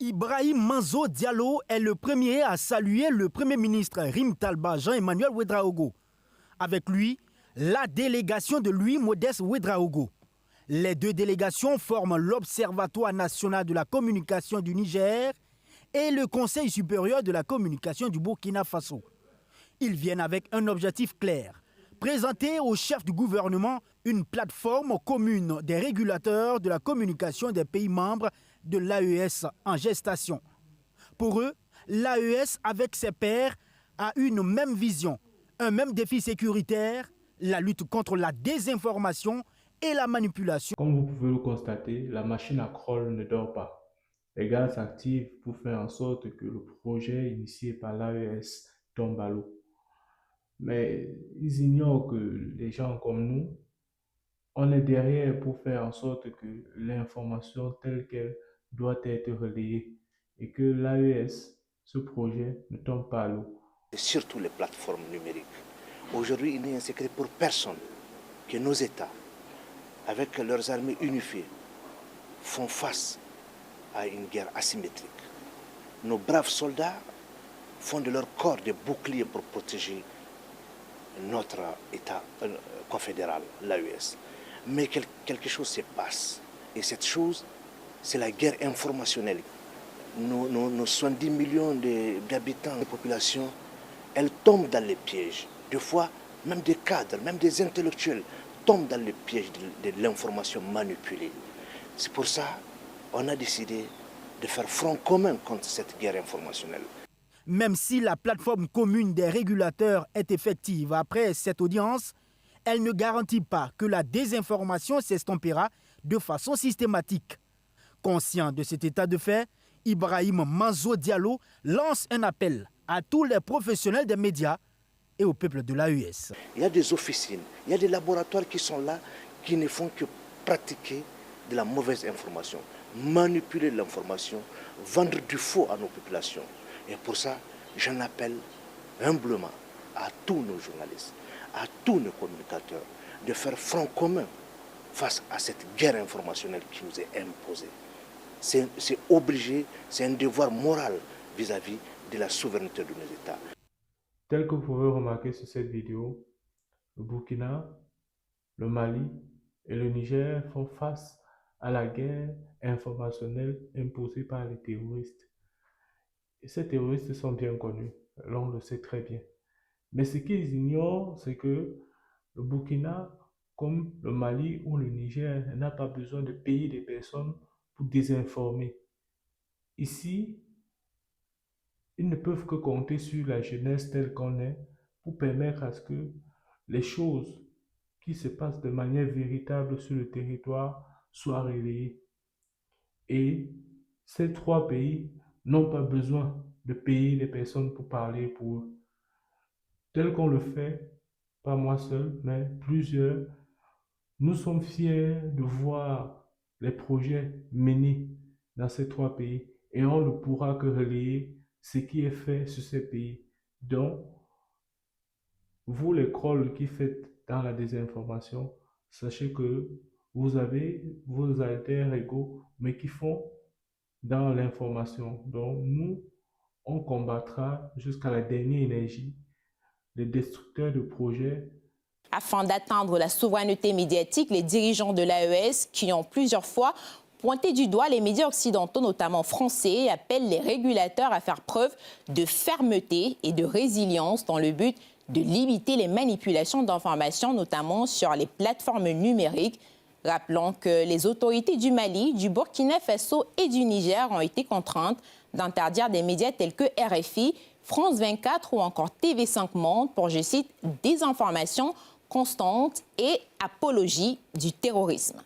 Ibrahim Manzo Diallo est le premier à saluer le Premier ministre Rim Talba Jean-Emmanuel Ouédraogo. Avec lui, la délégation de Louis Modeste Ouédraogo. Les deux délégations forment l'Observatoire national de la communication du Niger et le Conseil supérieur de la communication du Burkina Faso. Ils viennent avec un objectif clair, présenter au chef du gouvernement une plateforme commune des régulateurs de la communication des pays membres de l'AES en gestation. Pour eux, l'AES avec ses pairs a une même vision, un même défi sécuritaire, la lutte contre la désinformation et la manipulation. Comme vous pouvez le constater, la machine à Kroll ne dort pas. Les gars s'activent pour faire en sorte que le projet initié par l'AES tombe à l'eau. Mais ils ignorent que les gens comme nous, on est derrière pour faire en sorte que l'information telle qu'elle doit être relayée et que l'AES, ce projet, ne tombe pas à l'eau. Surtout les plateformes numériques. Aujourd'hui, il n'est un secret pour personne que nos États, avec leurs armées unifiées, font face à une guerre asymétrique. Nos braves soldats font de leur corps des boucliers pour protéger notre État confédéral, l'AES. Mais quelque chose se passe. Et cette chose, c'est la guerre informationnelle. Nos 70 millions d'habitants, de population, elles tombent dans les pièges. Des fois, même des cadres, même des intellectuels tombent dans les pièges de l'information manipulée. C'est pour ça qu'on a décidé de faire front commun contre cette guerre informationnelle. Même si la plateforme commune des régulateurs est effective après cette audience, elle ne garantit pas que la désinformation s'estompera de façon systématique. Conscient de cet état de fait, Ibrahim Manzo Diallo lance un appel à tous les professionnels des médias et au peuple de l'AES. Il y a des officines, il y a des laboratoires qui sont là, qui ne font que pratiquer de la mauvaise information, manipuler l'information, vendre du faux à nos populations. Et pour ça, j'en appelle humblement à tous nos journalistes, à tous nos communicateurs, de faire front commun face à cette guerre informationnelle qui nous est imposée. C'est obligé, c'est un devoir moral vis-à-vis de la souveraineté de nos États. Tel que vous pouvez remarquer sur cette vidéo, le Burkina, le Mali et le Niger font face à la guerre informationnelle imposée par les terroristes. Et ces terroristes sont bien connus, l'on le sait très bien. Mais ce qu'ils ignorent, c'est que le Burkina, comme le Mali ou le Niger, n'a pas besoin de payer des personnes pour désinformer. Ici, ils ne peuvent que compter sur la jeunesse telle qu'on est pour permettre à ce que les choses qui se passent de manière véritable sur le territoire soient relayées. Et ces trois pays n'ont pas besoin de payer des personnes pour parler pour eux. Tel qu'on le fait, pas moi seul, mais plusieurs, nous sommes fiers de voir les projets menés dans ces trois pays et on ne pourra que relayer ce qui est fait sur ces pays. Donc, vous les crolls qui faites dans la désinformation, sachez que vous avez vos alter ego, mais qui font dans l'information. Donc, nous, on combattra jusqu'à la dernière énergie les destructeurs de projets. Afin d'atteindre la souveraineté médiatique, les dirigeants de l'AES, qui ont plusieurs fois pointé du doigt les médias occidentaux, notamment français, appellent les régulateurs à faire preuve de fermeté et de résilience dans le but de limiter les manipulations d'informations, notamment sur les plateformes numériques. Rappelons que les autorités du Mali, du Burkina Faso et du Niger ont été contraintes d'interdire des médias tels que RFI, France 24 ou encore TV5 Monde pour, je cite, désinformation constante et apologie du terrorisme.